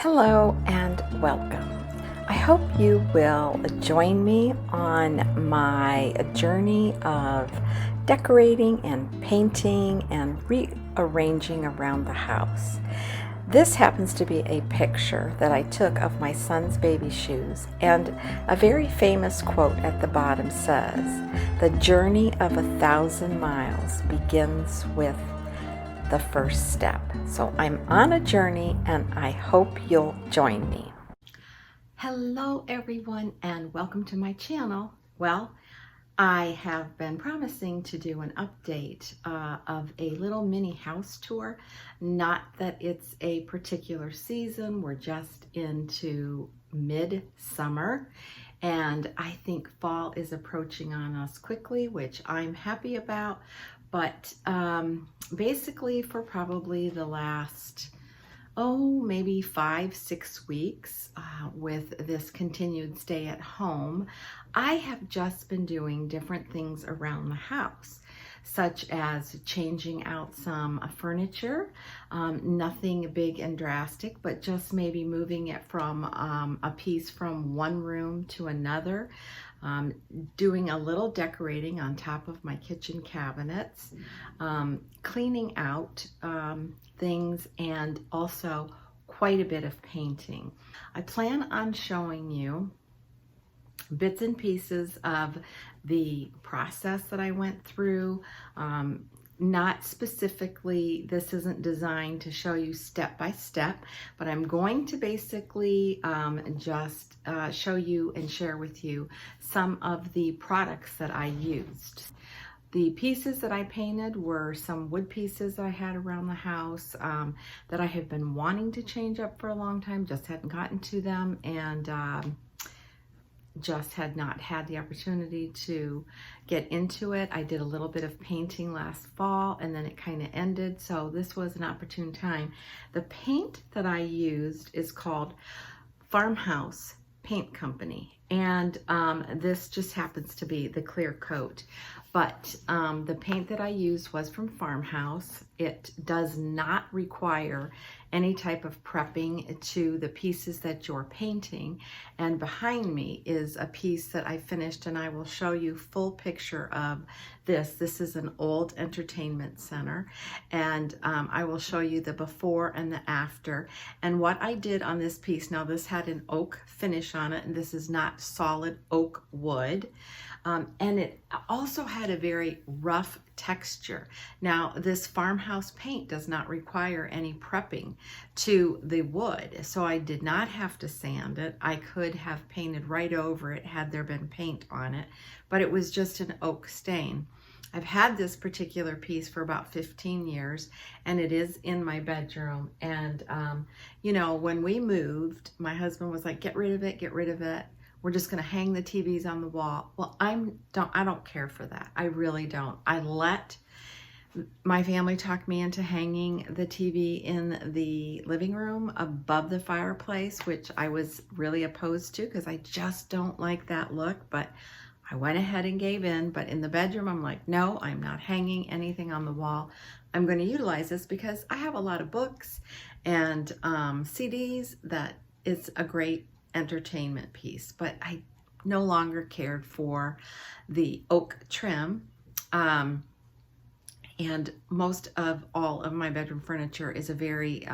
Hello and welcome. I hope you will join me on my journey of decorating and painting and rearranging around the house. This happens to be a picture that I took of my son's baby shoes, and a very famous quote at the bottom says, "The journey of 1,000 miles begins with the first step." So I'm on a journey and I hope you'll join me. Hello everyone and welcome to my channel. Well, I have been promising to do an update of a little mini house tour. Not that it's a particular season, we're just into mid-summer. And I think fall is approaching on us quickly, which I'm happy about. But basically for probably the last, maybe 5-6 weeks with this continued stay at home, I have just been doing different things around the house, such as changing out some furniture, nothing big and drastic, but just maybe moving it from a piece from one room to another, doing a little decorating on top of my kitchen cabinets, cleaning out things, and also quite a bit of painting. I plan on showing you bits and pieces of the process that I went through. Not specifically, this isn't designed to show you step by step, but I'm going to basically just show you and share with you some of the products that I used. The pieces that I painted were some wood pieces that I had around the house that I have been wanting to change up for a long time, just hadn't gotten to them, and just had not had the opportunity to get into it. I did a little bit of painting last fall and then it kind of ended, so this was an opportune time. The paint that I used is called Farmhouse Paint Company, and this just happens to be the clear coat. But the paint that I used was from Farmhouse. It does not require any type of prepping to the pieces that you're painting. And behind me is a piece that I finished, and I will show you full picture of this. This is an old entertainment center, and I will show you the before and the after. And what I did on this piece, now this had an oak finish on it, and this is not solid oak wood. And it also had a very rough texture. Now, this Farmhouse paint does not require any prepping to the wood, so I did not have to sand it. I could have painted right over it had there been paint on it, but it was just an oak stain. I've had this particular piece for about 15 years, and it is in my bedroom. And, you know, when we moved, my husband was like, get rid of it, get rid of it. We're just going to hang the TVs on the wall. Well, I don't care for that. I really don't. I let my family talk me into hanging the TV in the living room above the fireplace, which I was really opposed to because I just don't like that look. But I went ahead and gave in. But in the bedroom, I'm like, no, I'm not hanging anything on the wall. I'm going to utilize this because I have a lot of books and CDs that it's a great entertainment piece. But I no longer cared for the oak trim. And most of all of my bedroom furniture is a very,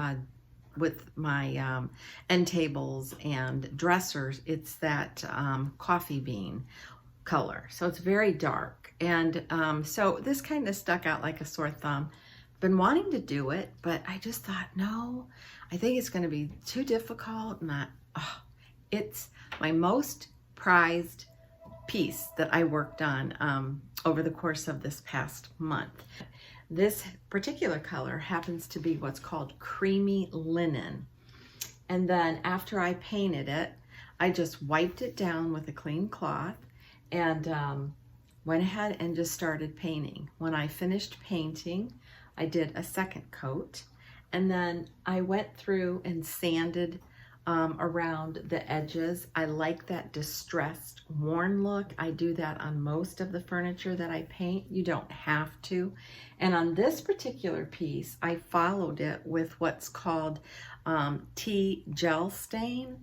with my end tables and dressers, it's that coffee bean color. So it's very dark. And so this kind of stuck out like a sore thumb. Been wanting to do it, but I just thought, no, I think it's going to be too difficult. It's my most prized piece that I worked on over the course of this past month. This particular color happens to be what's called creamy linen. And then after I painted it, I just wiped it down with a clean cloth and went ahead and just started painting. When I finished painting, I did a second coat, and then I went through and sanded around the edges. I like that distressed, worn look. I do that on most of the furniture that I paint. You don't have to. And on this particular piece, I followed it with what's called tea gel stain,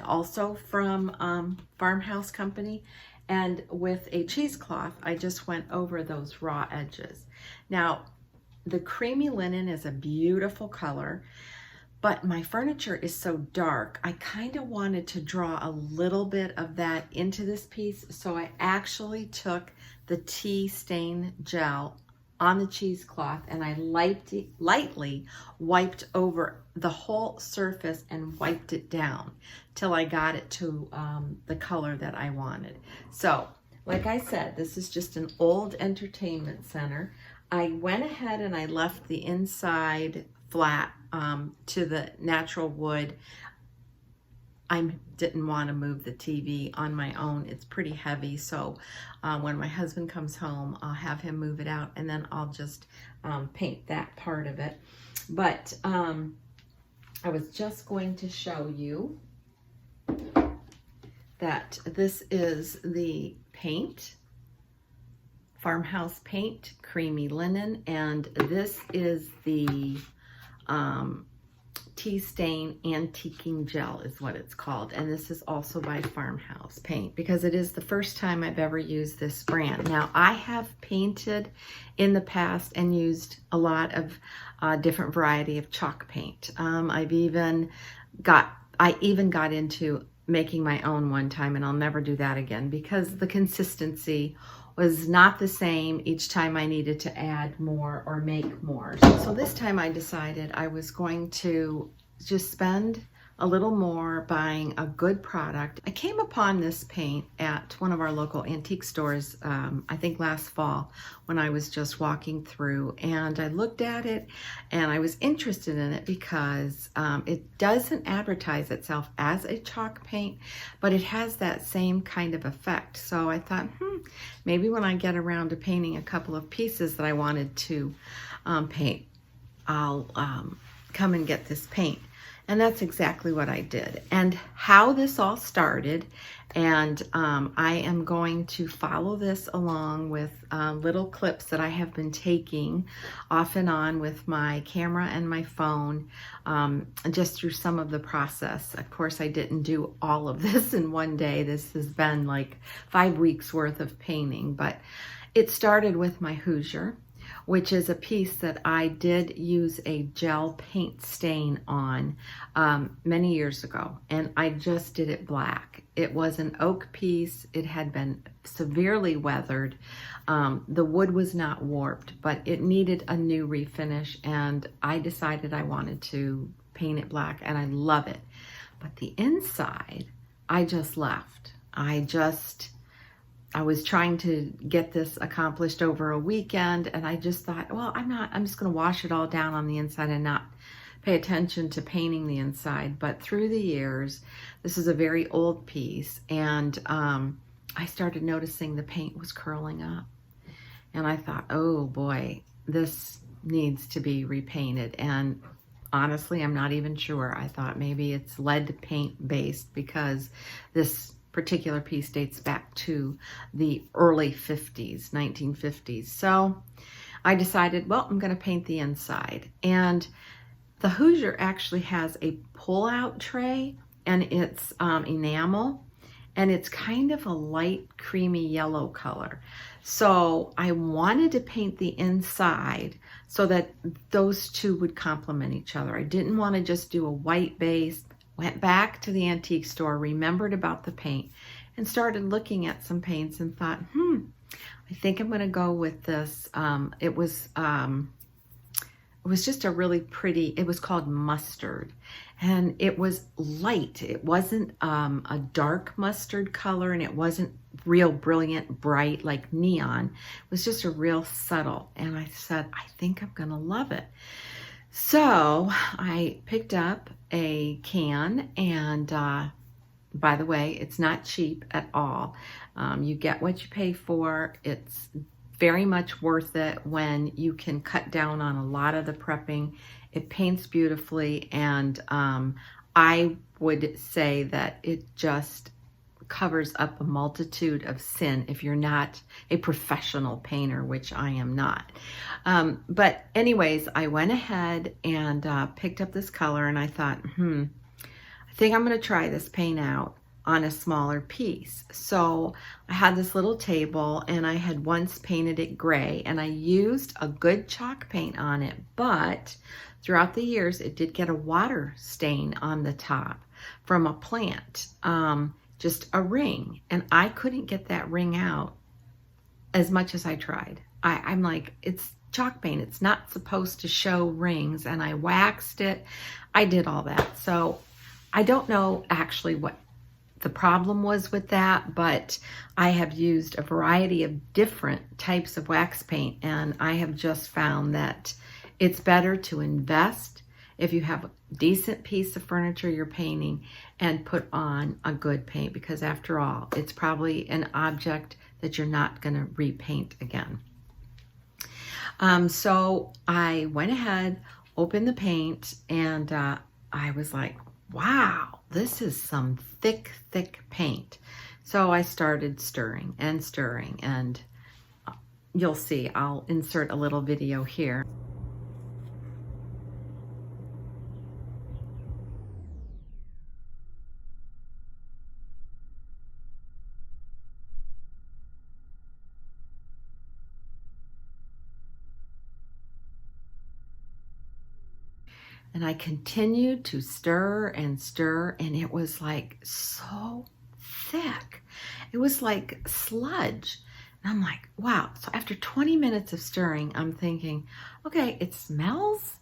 also from Farmhouse Company. And with a cheesecloth, I just went over those raw edges. Now, the creamy linen is a beautiful color, but my furniture is so dark, I kind of wanted to draw a little bit of that into this piece. So I actually took the tea stain gel on the cheesecloth and I lightly wiped over the whole surface and wiped it down till I got it to the color that I wanted. So, like I said, this is just an old entertainment center. I went ahead and I left the inside flat to the natural wood. I didn't want to move the TV on my own. It's pretty heavy, so when my husband comes home, I'll have him move it out, and then I'll just paint that part of it. But I was just going to show you that this is the paint, Farmhouse Paint, creamy linen, and this is the tea stain antiquing gel is what it's called, and this is also by Farmhouse Paint because it is the first time I've ever used this brand. Now, I have painted in the past and used a lot of different variety of chalk paint. I even got into making my own one time, and I'll never do that again because the consistency was not the same each time I needed to add more or make more. So this time I decided I was going to just spend a little more buying a good product. I came upon this paint at one of our local antique stores, I think last fall, when I was just walking through, and I looked at it and I was interested in it because it doesn't advertise itself as a chalk paint, but it has that same kind of effect. So I thought, maybe when I get around to painting a couple of pieces that I wanted to paint, I'll come and get this paint. And that's exactly what I did. And how this all started, and I am going to follow this along with little clips that I have been taking off and on with my camera and my phone, just through some of the process. Of course, I didn't do all of this in one day. This has been like 5 weeks worth of painting, but it started with my Hosier, which is a piece that I did use a gel paint stain on many years ago, and I just did it black. It was an oak piece. It had been severely weathered. The wood was not warped, but it needed a new refinish, and I decided I wanted to paint it black, and I love it. But the inside, I just left. I was trying to get this accomplished over a weekend, and I just thought, well, I'm just going to wash it all down on the inside and not pay attention to painting the inside. But through the years, this is a very old piece, and I started noticing the paint was curling up. And I thought, oh boy, this needs to be repainted. And honestly, I'm not even sure. I thought maybe it's lead paint based because this particular piece dates back to the early 50s, 1950s. So I decided, well, I'm going to paint the inside. And the Hosier actually has a pull-out tray, and it's enamel, and it's kind of a light creamy yellow color. So I wanted to paint the inside so that those two would complement each other. I didn't want to just do a white base. Went back to the antique store, remembered about the paint, and started looking at some paints and thought, I think I'm going to go with this. It was just a really pretty, it was called Mustard, and it was light. It wasn't a dark mustard color, and it wasn't real brilliant, bright like neon. It was just a real subtle, and I said, I think I'm going to love it. So I picked up a can, and by the way, it's not cheap at all. You get what you pay for. It's very much worth it when you can cut down on a lot of the prepping. It paints beautifully, and I would say that it just covers up a multitude of sin if you're not a professional painter, which I am not. But anyways, I went ahead and picked up this color, and I thought, I think I'm going to try this paint out on a smaller piece. So I had this little table, and I had once painted it gray, and I used a good chalk paint on it, but throughout the years it did get a water stain on the top from a plant, just a ring, and I couldn't get that ring out as much as I tried. I'm like, it's chalk paint, it's not supposed to show rings, and I waxed it. I did all that. So I don't know actually what the problem was with that, but I have used a variety of different types of wax paint, and I have just found that it's better to invest if you have a decent piece of furniture you're painting and put on a good paint, because after all, it's probably an object that you're not going to repaint again. So I went ahead, opened the paint, and I was like, wow, this is some thick, thick paint. So I started stirring, and you'll see, I'll insert a little video here. And I continued to stir, and it was like so thick. It was like sludge. And I'm like, wow. So after 20 minutes of stirring, I'm thinking, okay, it smells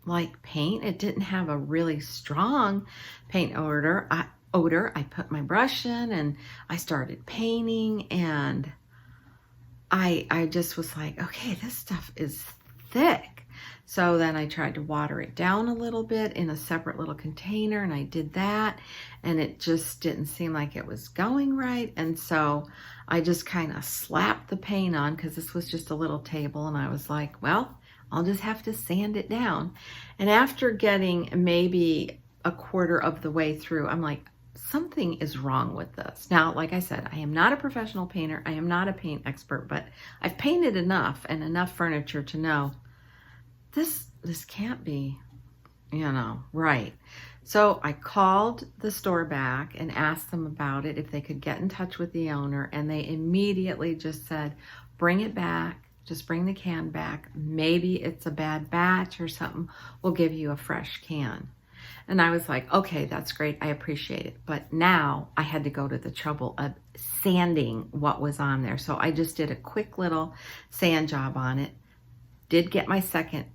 like paint. It didn't have a really strong paint odor. I put my brush in and I started painting, and I just was like, okay, this stuff is thick. So then I tried to water it down a little bit in a separate little container, and I did that, and it just didn't seem like it was going right. And so I just kind of slapped the paint on, because this was just a little table, and I was like, well, I'll just have to sand it down. And after getting maybe a quarter of the way through, I'm like, something is wrong with this. Now, like I said, I am not a professional painter. I am not a paint expert, but I've painted enough and enough furniture to know this can't be, right. So I called the store back and asked them about it, if they could get in touch with the owner, and they immediately just said, bring it back, just bring the can back. Maybe it's a bad batch or something. We'll give you a fresh can. And I was like, okay, that's great. I appreciate it. But now I had to go to the trouble of sanding what was on there. So I just did a quick little sand job on it. Did get my second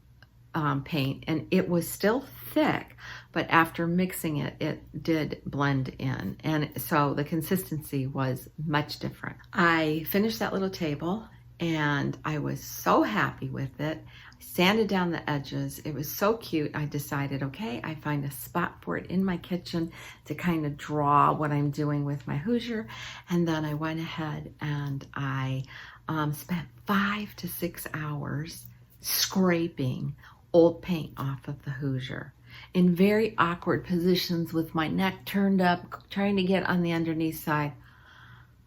paint, and it was still thick, but after mixing it, it did blend in, and so the consistency was much different. I finished that little table, and I was so happy with it. I sanded down the edges. It was so cute. I decided, okay, I find a spot for it in my kitchen to kind of draw what I'm doing with my Hosier, and then I went ahead and I spent 5 to 6 hours scraping old paint off of the Hosier in very awkward positions with my neck turned up, trying to get on the underneath side.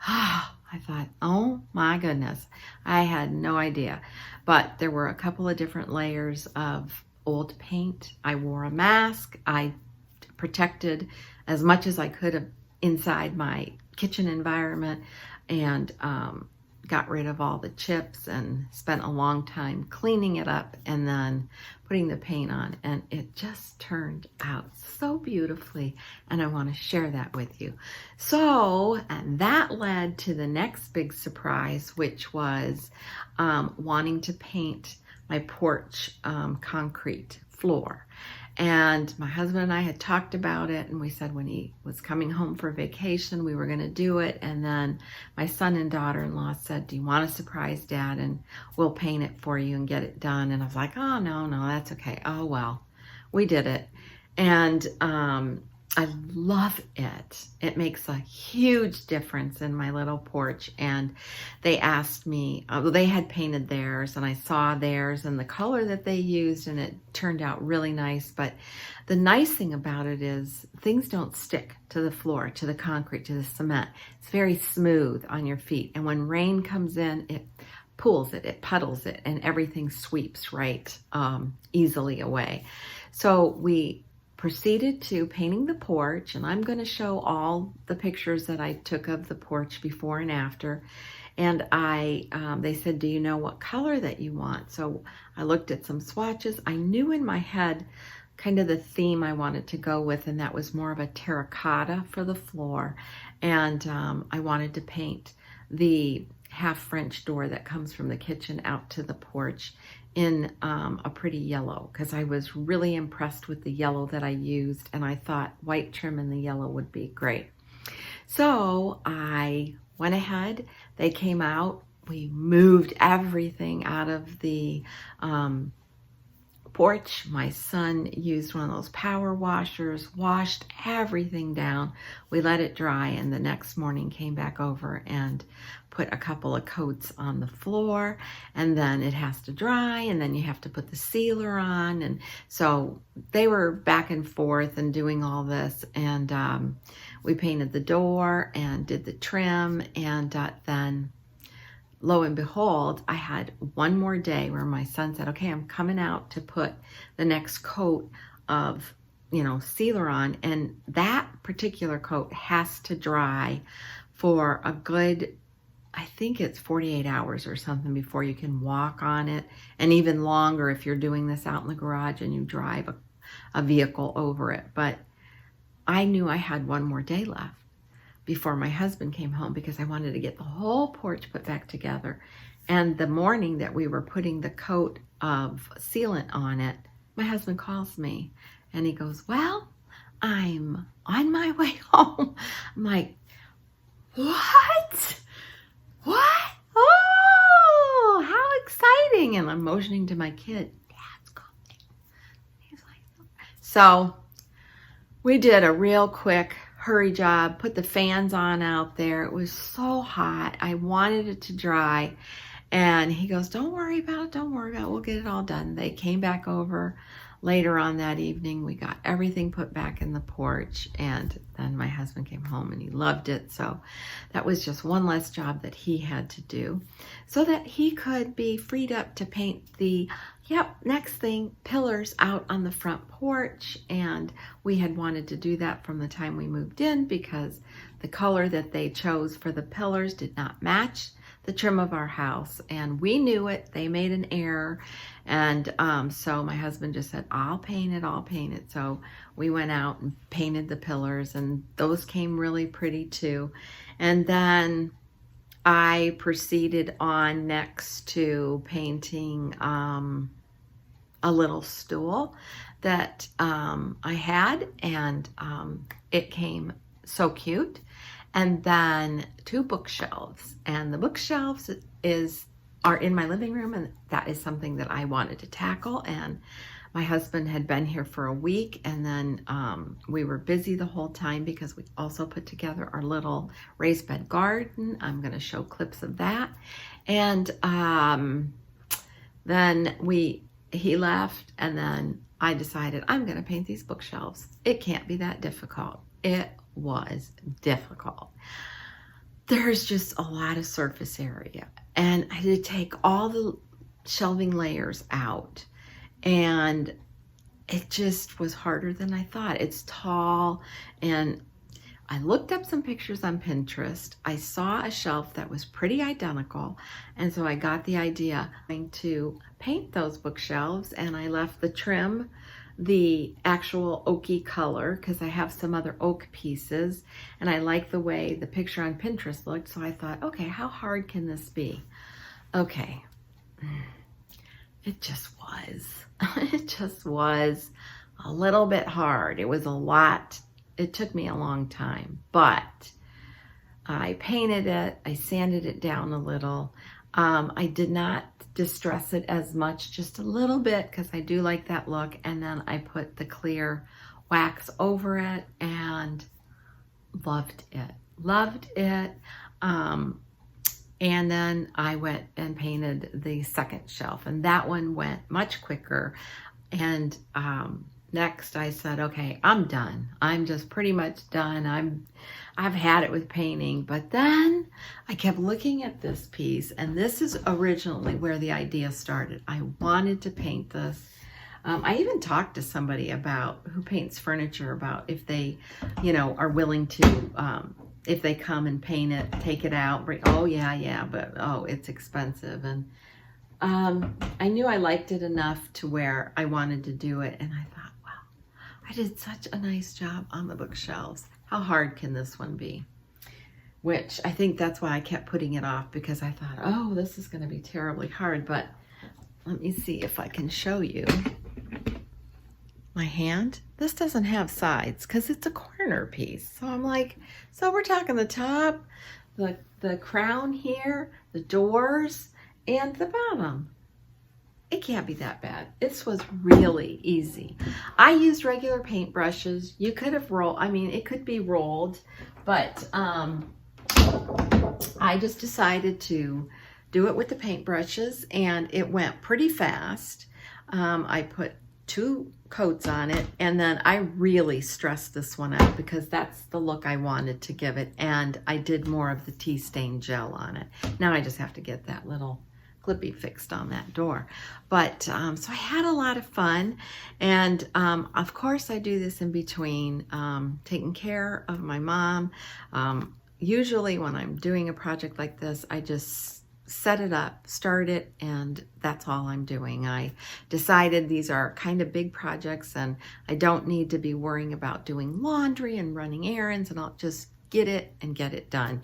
I thought, oh my goodness, I had no idea. But there were a couple of different layers of old paint. I wore a mask. I protected as much as I could inside my kitchen environment, and got rid of all the chips, and spent a long time cleaning it up and then putting the paint on, and it just turned out so beautifully, and I want to share that with you. So, and that led to the next big surprise, which was wanting to paint my porch concrete floor. And my husband and I had talked about it, and we said when he was coming home for vacation, we were going to do it. And then my son and daughter-in-law said, do you want to surprise Dad, and we'll paint it for you and get it done? And I was like, oh, no, that's okay. Oh, well, we did it. And I love it. It makes a huge difference in my little porch. And they asked me, well, they had painted theirs and I saw theirs and the color that they used, and it turned out really nice. But the nice thing about it is things don't stick to the floor, to the concrete, to the cement. It's very smooth on your feet. And when rain comes in, it pools it, it puddles it, and everything sweeps right easily away. So we proceeded to painting the porch, and I'm going to show all the pictures that I took of the porch before and after. And they said, do you know what color that you want? So I looked at some swatches. I knew in my head kind of the theme I wanted to go with, and that was more of a terracotta for the floor. And I wanted to paint the half French door that comes from the kitchen out to the porch in a pretty yellow, because I was really impressed with the yellow that I used, and I thought white trim in the yellow would be great. So I went ahead, they came out, we moved everything out of the porch. My son used one of those power washers, washed everything down. We let it dry, and the next morning came back over and put a couple of coats on the floor, and then it has to dry, and then you have to put the sealer on. And so they were back and forth and doing all this, and we painted the door and did the trim, and then lo and behold, I had one more day where my son said, okay, I'm coming out to put the next coat of, sealer on. And that particular coat has to dry for a good, I think it's 48 hours or something before you can walk on it. And even longer if you're doing this out in the garage and you drive a vehicle over it. But I knew I had one more day left before my husband came home, because I wanted to get the whole porch put back together. And the morning that we were putting the coat of sealant on it, my husband calls me and he goes, well, I'm on my way home. I'm like, what? What? Oh, how exciting. And I'm motioning to my kid, Dad's coming. He's like, so we did a real quick hurry job, put the fans on out there. It was so hot. I wanted it to dry. And he goes, don't worry about it. Don't worry about it. We'll get it all done. They came back over later on that evening. We got everything put back in the porch. And then my husband came home and he loved it. So that was just one less job that he had to do so that he could be freed up to paint the next thing, pillars out on the front porch. And we had wanted to do that from the time we moved in, because the color that they chose for the pillars did not match the trim of our house, and we knew it. They made an error, and so my husband just said, I'll paint it. So we went out and painted the pillars, and those came really pretty too. And then I proceeded on next to painting a little stool that I had, and it came so cute. And then 2 bookshelves, and the bookshelves are in my living room, and that is something that I wanted to tackle. And my husband had been here for a week, and then we were busy the whole time because we also put together our little raised bed garden. I'm going to show clips of that. And then he left, and then I decided I'm going to paint these bookshelves. It can't be that difficult. It was difficult. There's just a lot of surface area, and I had to take all the shelving layers out, and it just was harder than I thought. It's tall, and I looked up some pictures on Pinterest. I saw a shelf that was pretty identical, and so I got the idea to paint those bookshelves, and I left the trim the actual oaky color because I have some other oak pieces, and I like the way the picture on Pinterest looked. So I thought, okay, how hard can this be? Okay, it just was. It just was a little bit hard. It was a lot. It took me a long time, but I painted it. I sanded it down a little. I did not distress it as much, just a little bit, because I do like that look. And then I put the clear wax over it, and loved it. Loved it. And then I went and painted the second shelf, and that one went much quicker. And next I said, okay, I'm done. I'm just pretty much done. I've had it with painting. But then I kept looking at this piece, and this is originally where the idea started. I wanted to paint this. I even talked to somebody who paints furniture about if they, are willing to, if they come and paint it, take it out, oh yeah, but oh, it's expensive. And I knew I liked it enough to where I wanted to do it. And I thought, wow, I did such a nice job on the bookshelves. How hard can this one be? Which I think that's why I kept putting it off, because I thought, oh, this is going to be terribly hard. But let me see if I can show you my hand. This doesn't have sides because it's a corner piece. So I'm like, so we're talking the top, the crown here, the doors, and the bottom. It can't be that bad. This was really easy. I used regular paint brushes. You could have it could be rolled, but I just decided to do it with the paint brushes, and it went pretty fast. I put 2 coats on it, and then I really stressed this one out because that's the look I wanted to give it, and I did more of the tea stain gel on it. Now I just have to get that little clippy fixed on that door. But so I had a lot of fun, and of course I do this in between taking care of my mom. Usually when I'm doing a project like this, I just set it up, start it, and that's all I'm doing. I decided these are kind of big projects, and I don't need to be worrying about doing laundry and running errands, and I'll just get it and get it done.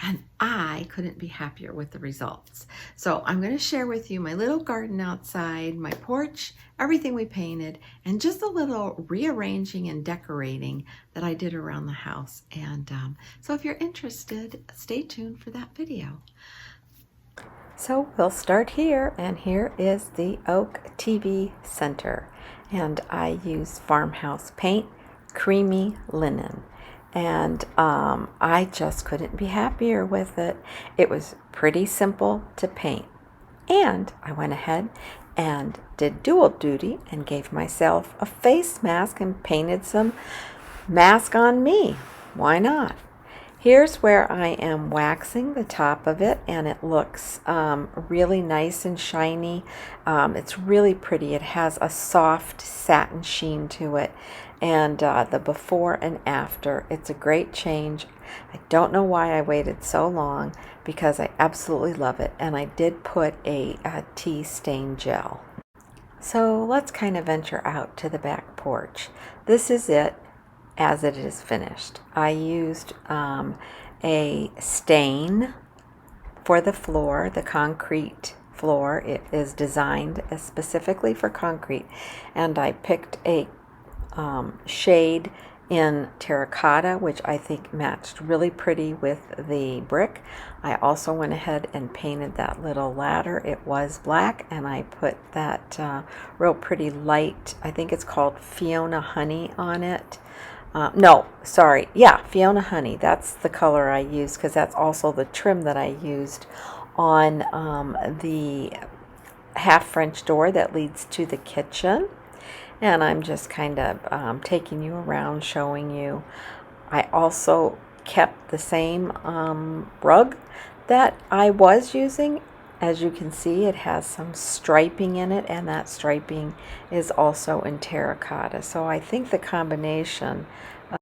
And I couldn't be happier with the results. So I'm going to share with you my little garden outside, my porch, everything we painted, and just a little rearranging and decorating that I did around the house. And so if you're interested, stay tuned for that video. So we'll start here, and here is the oak TV center, and I use Farmhouse Paint Creamy Linen, and I just couldn't be happier with it. It was pretty simple to paint, and I went ahead and did dual duty and gave myself a face mask and painted some mask on me. Why not? Here's where I am waxing the top of it, and it looks really nice and shiny. It's really pretty. It has a soft satin sheen to it, and the before and after. It's a great change. I don't know why I waited so long, because I absolutely love it, and I did put a tea stain gel. So let's kind of venture out to the back porch. This is it as it is finished. I used a stain for the floor, the concrete floor. It is designed specifically for concrete, and I picked a shade in terracotta, which I think matched really pretty with the brick. I also went ahead and painted that little ladder. It was black, and I put that real pretty light, I think it's called Fiona Honey on it. Fiona Honey. That's the color I used, because that's also the trim that I used on the half French door that leads to the kitchen. And I'm just kind of taking you around, showing you. I also kept the same rug that I was using. As you can see, it has some striping in it, and that striping is also in terracotta. So I think the combination of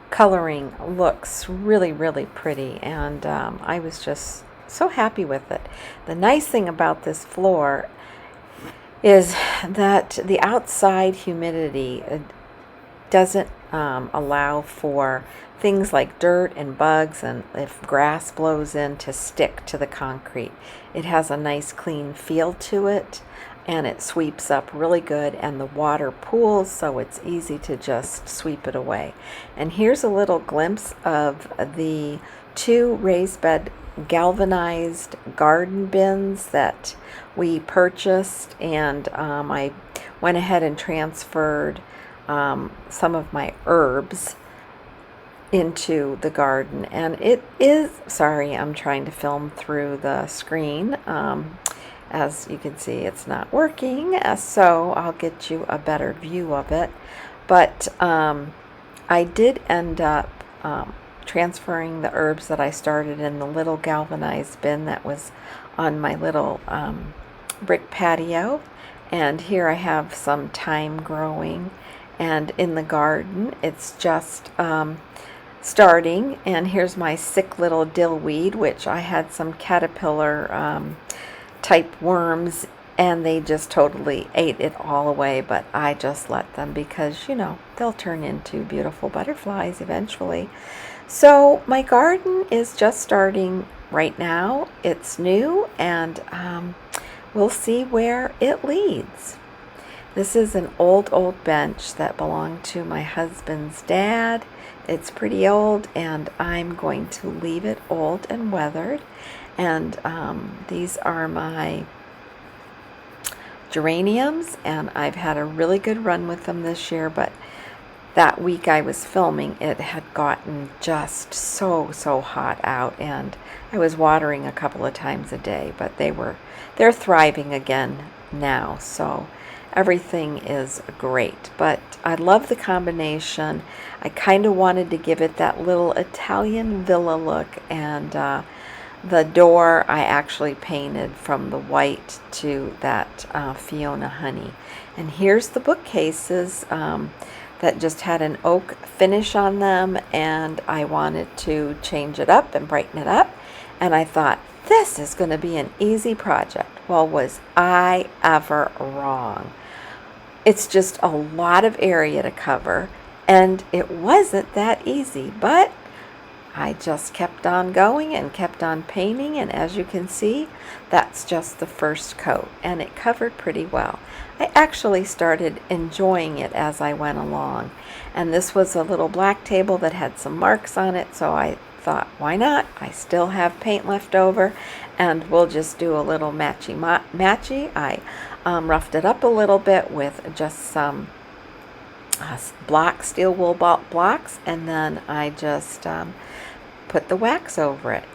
coloring looks really, really pretty, and I was just so happy with it. The nice thing about this floor is that the outside humidity doesn't allow for things like dirt and bugs, and if grass blows in, to stick to the concrete. It has a nice clean feel to it, and it sweeps up really good, and the water pools, so it's easy to just sweep it away. And here's a little glimpse of the 2 raised bed galvanized garden bins that we purchased, and I went ahead and transferred some of my herbs into the garden, and it is, sorry, I'm trying to film through the screen. As you can see, it's not working, so I'll get you a better view of it. But I did end up transferring the herbs that I started in the little galvanized bin that was on my little brick patio. And here I have some thyme growing, and in the garden it's just starting. And here's my sick little dillweed, which I had some caterpillar type worms, and they just totally ate it all away, but I just let them because, you know, they'll turn into beautiful butterflies eventually. So my garden is just starting right now. It's new, and we'll see where it leads. This is an old bench that belonged to my husband's dad. It's pretty old, and I'm going to leave it old and weathered. And these are my geraniums, and I've had a really good run with them this year, but that week I was filming, it had gotten just so hot out, and I was watering a couple of times a day, but they're thriving again now, so everything is great. But I love the combination. I kind of wanted to give it that little Italian villa look, and the door I actually painted from the white to that Fiona Honey. And here's the bookcases that just had an oak finish on them, and I wanted to change it up and brighten it up. And I thought, this is going to be an easy project. Well, was I ever wrong? It's just a lot of area to cover, and it wasn't that easy, but I just kept on going and kept on painting, and as you can see, that's just the first coat, and it covered pretty well. I actually started enjoying it as I went along, and this was a little black table that had some marks on it, so I thought, why not? I still have paint left over, and we'll just do a little matchy. I roughed it up a little bit with just some steel wool blocks, and then I just put the wax over it.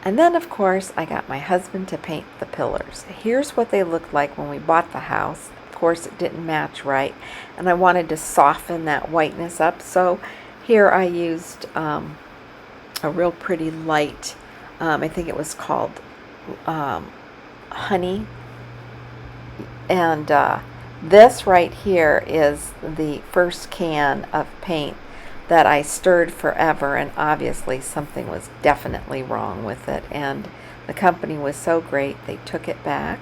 And then, of course, I got my husband to paint the pillars. Here's what they looked like when we bought the house. Of course, it didn't match right, and I wanted to soften that whiteness up, so here I used a real pretty light, I think it was called Honey, and this right here is the first can of paint that I stirred forever, and obviously something was definitely wrong with it, and the company was so great they took it back.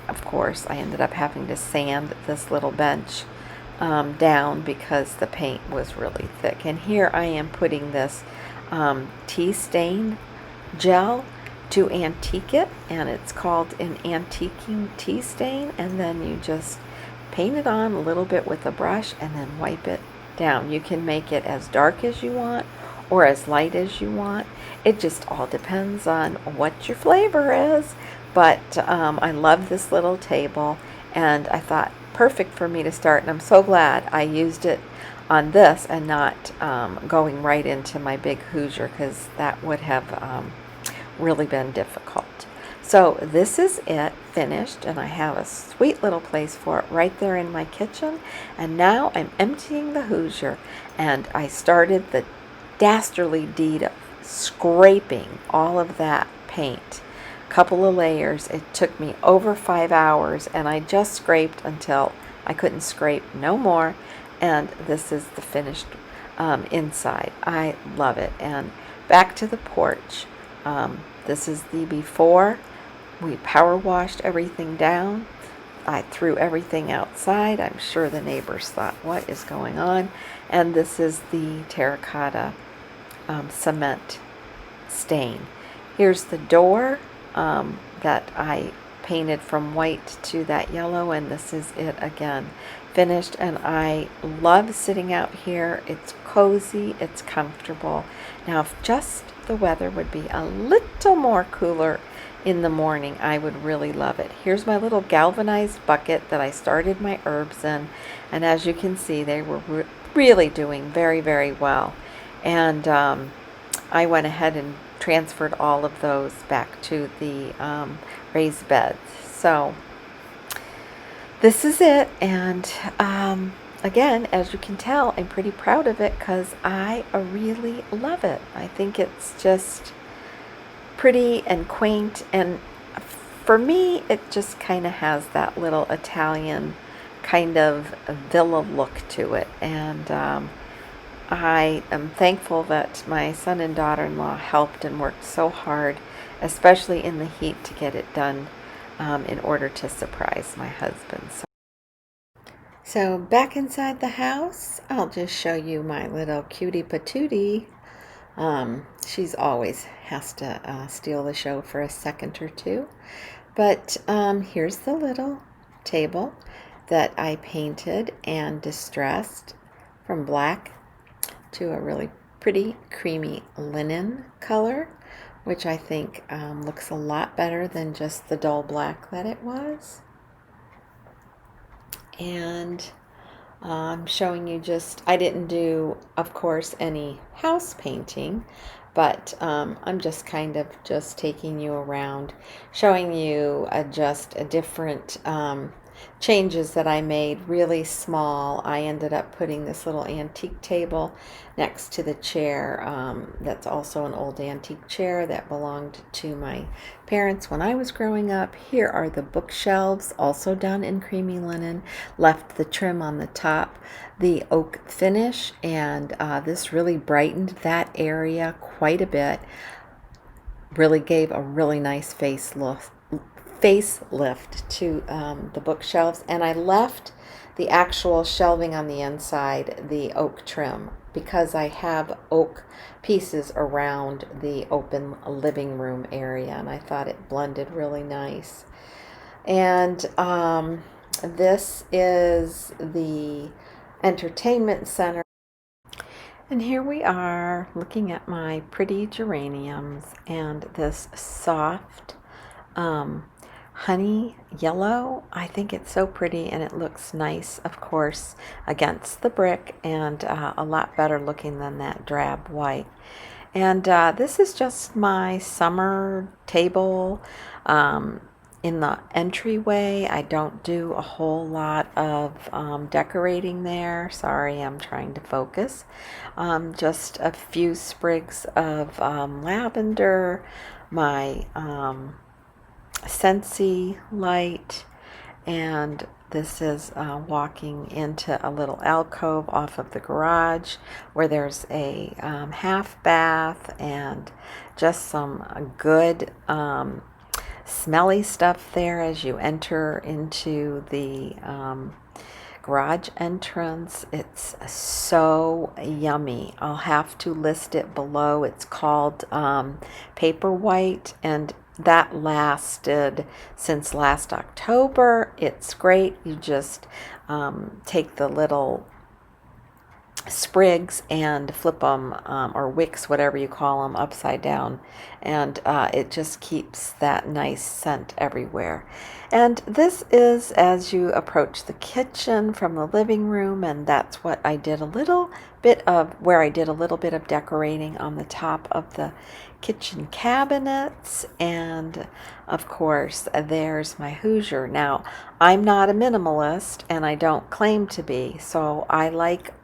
Of course, I ended up having to sand this little bench down because the paint was really thick. And here I am putting this tea stain gel to antique it, and it's called an antiquing tea stain, and then you just paint it on a little bit with a brush and then wipe it down. You can make it as dark as you want or as light as you want. It just all depends on what your flavor is. But I love this little table, and I thought perfect for me to start, and I'm so glad I used it on this and not going right into my big Hosier, because that would have really been difficult. So this is it finished, and I have a sweet little place for it right there in my kitchen. And now I'm emptying the Hosier, and I started the dastardly deed of scraping all of that paint. A couple of layers. It took me over 5 hours, and I just scraped until I couldn't scrape no more. And this is the finished inside. I love it. And back to the porch. This is the before. We power washed everything down. I threw everything outside. I'm sure the neighbors thought, what is going on? And this is the terracotta cement stain. Here's the door that I painted from white to that yellow, and this is it again, finished. And I love sitting out here. It's cozy, it's comfortable. Now, if just the weather would be a little more cooler in the morning, I would really love it. Here's my little galvanized bucket that I started my herbs in, and as you can see, they were really doing very, very well. And I went ahead and transferred all of those back to the raised beds. So this is it, and again, as you can tell, I'm pretty proud of it because I really love it. I think it's just pretty and quaint, and for me, it just kind of has that little Italian kind of villa look to it, and I am thankful that my son and daughter-in-law helped and worked so hard, especially in the heat, to get it done in order to surprise my husband. So back inside the house, I'll just show you my little cutie patootie. She's always has to steal the show for a second or two. But here's the little table that I painted and distressed from black to a really pretty creamy linen color, which I think looks a lot better than just the dull black that it was. And I'm showing you just, I didn't do, of course, any house painting, but I'm just kind of just taking you around, showing you just a different changes that I made, really small. I ended up putting this little antique table next to the chair. That's also an old antique chair that belonged to my parents when I was growing up. Here are the bookshelves, also done in creamy linen. Left the trim on the top, the oak finish, and this really brightened that area quite a bit. Really gave a really nice facelift to the bookshelves, and I left the actual shelving on the inside the oak trim because I have oak pieces around the open living room area, and I thought it blended really nice. And this is the entertainment center. And here we are looking at my pretty geraniums and this soft honey yellow. I think it's so pretty, and it looks nice, of course, against the brick, and a lot better looking than that drab white. And this is just my summer table in the entryway. I don't do a whole lot of decorating there. Sorry, I'm trying to focus. Just a few sprigs of lavender, my Scentsy light, and this is walking into a little alcove off of the garage where there's a half bath and just some good smelly stuff there as you enter into the garage entrance. It's so yummy. I'll have to list it below. It's called Paper White, and that lasted since last October. It's great. You just take the little sprigs and flip them, or wicks, whatever you call them, upside down, and it just keeps that nice scent everywhere. And this is as you approach the kitchen from the living room, and that's what I did a little bit of, where I did a little bit of decorating on the top of the kitchen cabinets. And of course, there's my Hosier. Now, I'm not a minimalist, and I don't claim to be, so I like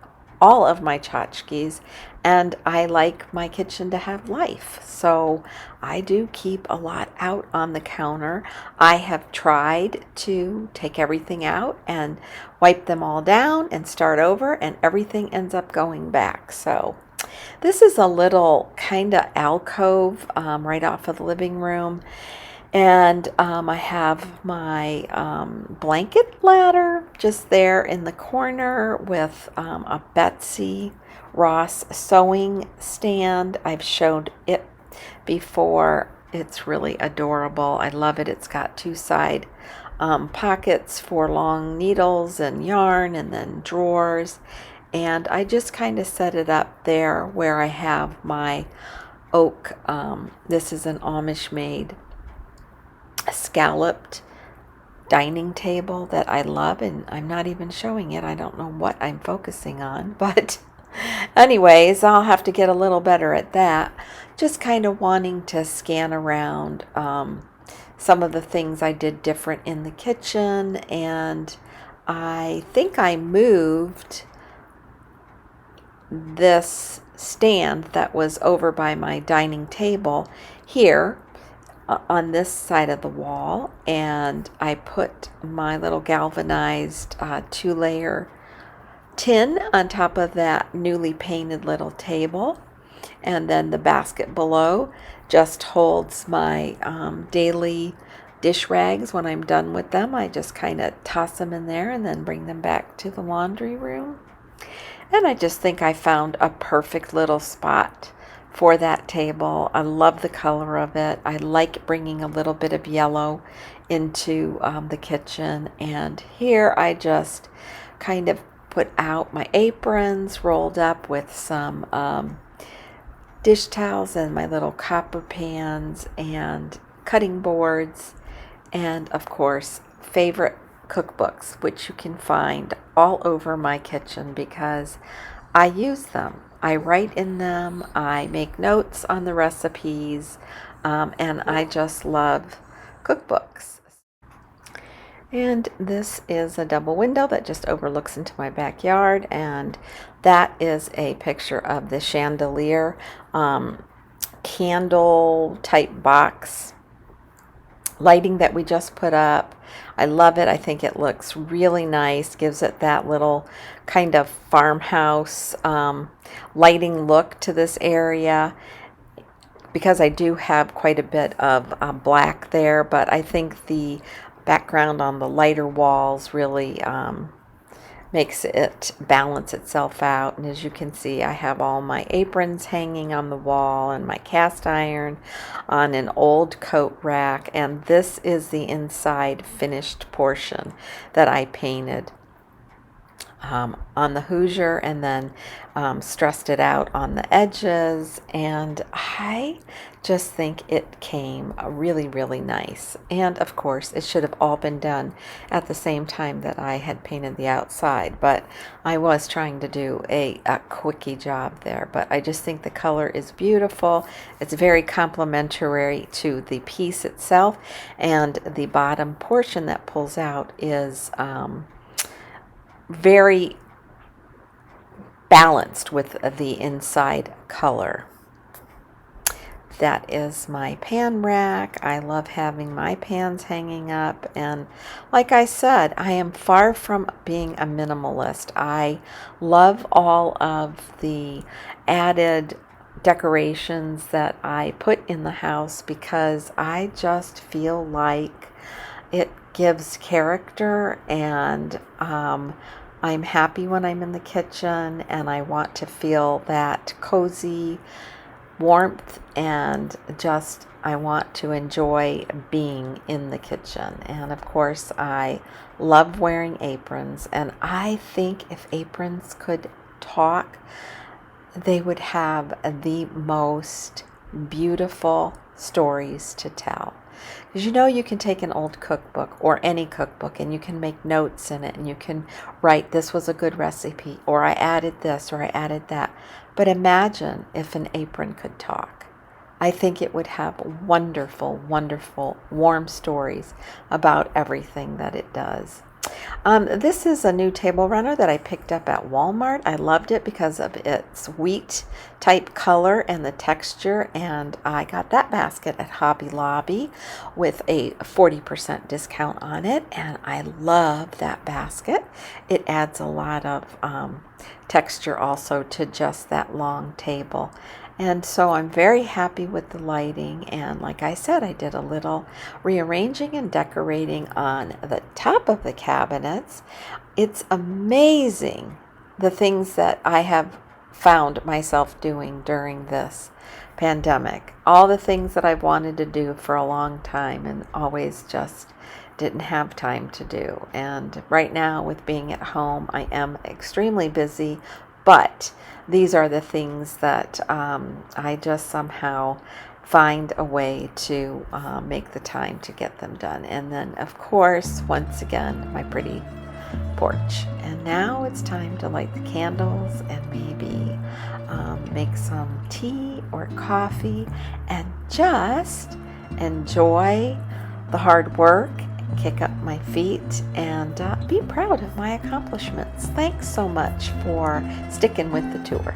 all of my tchotchkes, and I like my kitchen to have life. So I do keep a lot out on the counter. I have tried to take everything out and wipe them all down and start over, and everything ends up going back. So this is a little kind of alcove right off of the living room. And I have my blanket ladder just there in the corner with a Betsy Ross sewing stand. I've showed it before. It's really adorable. I love it. It's got two side pockets for long needles and yarn, and then drawers. And I just kind of set it up there where I have my oak. This is an Amish made scalloped dining table that I love, and I'm not even showing it. I don't know what I'm focusing on, but anyways, I'll have to get a little better at that. Just kind of wanting to scan around some of the things I did different in the kitchen, and I think I moved this stand that was over by my dining table here on this side of the wall, and I put my little galvanized 2-layer tin on top of that newly painted little table, and then the basket below just holds my daily dish rags. When I'm done with them, I just kind of toss them in there and then bring them back to the laundry room. And I just think I found a perfect little spot for that table. I love the color of it. I like bringing a little bit of yellow into the kitchen. And here I just kind of put out my aprons rolled up with some dish towels and my little copper pans and cutting boards, and of course favorite cookbooks, which you can find all over my kitchen because I use them. I write in them, I make notes on the recipes, and I just love cookbooks. And this is a double window that just overlooks into my backyard, and that is a picture of the chandelier candle type box lighting that we just put up. I love it. I think it looks really nice, gives it that little kind of farmhouse lighting look to this area, because I do have quite a bit of black there, but I think the background on the lighter walls really makes it balance itself out. And as you can see, I have all my aprons hanging on the wall and my cast iron on an old coat rack, and this is the inside finished portion that I painted on the Hosier, and then stressed it out on the edges, and I just think it came really, really nice. And of course it should have all been done at the same time that I had painted the outside, but I was trying to do a quickie job there. But I just think the color is beautiful. It's very complementary to the piece itself, and the bottom portion that pulls out is very balanced with the inside color. That is my pan rack. I love having my pans hanging up, and like I said, I am far from being a minimalist. I love all of the added decorations that I put in the house because I just feel like it gives character, and I'm happy when I'm in the kitchen, and I want to feel that cozy warmth, and just I want to enjoy being in the kitchen. And of course I love wearing aprons, and I think if aprons could talk, they would have the most beautiful stories to tell. Because you can take an old cookbook or any cookbook and you can make notes in it, and you can write, this was a good recipe, or I added this, or I added that. But imagine if an apron could talk. I think it would have wonderful, wonderful, warm stories about everything that it does. This is a new table runner that I picked up at Walmart. I loved it because of its wheat type color and the texture, and I got that basket at Hobby Lobby with a 40% discount on it, and I love that basket. It adds a lot of texture also to just that long table. And so I'm very happy with the lighting, and like I said, I did a little rearranging and decorating on the top of the cabinets. It's amazing the things that I have found myself doing during this pandemic. All the things that I've wanted to do for a long time and always just didn't have time to do. And right now, with being at home, I am extremely busy, but these are the things that I just somehow find a way to make the time to get them done. And then, of course, once again, my pretty porch. And now it's time to light the candles and maybe make some tea or coffee and just enjoy the hard work, kick up my feet, and be proud of my accomplishments. Thanks so much for sticking with the tour.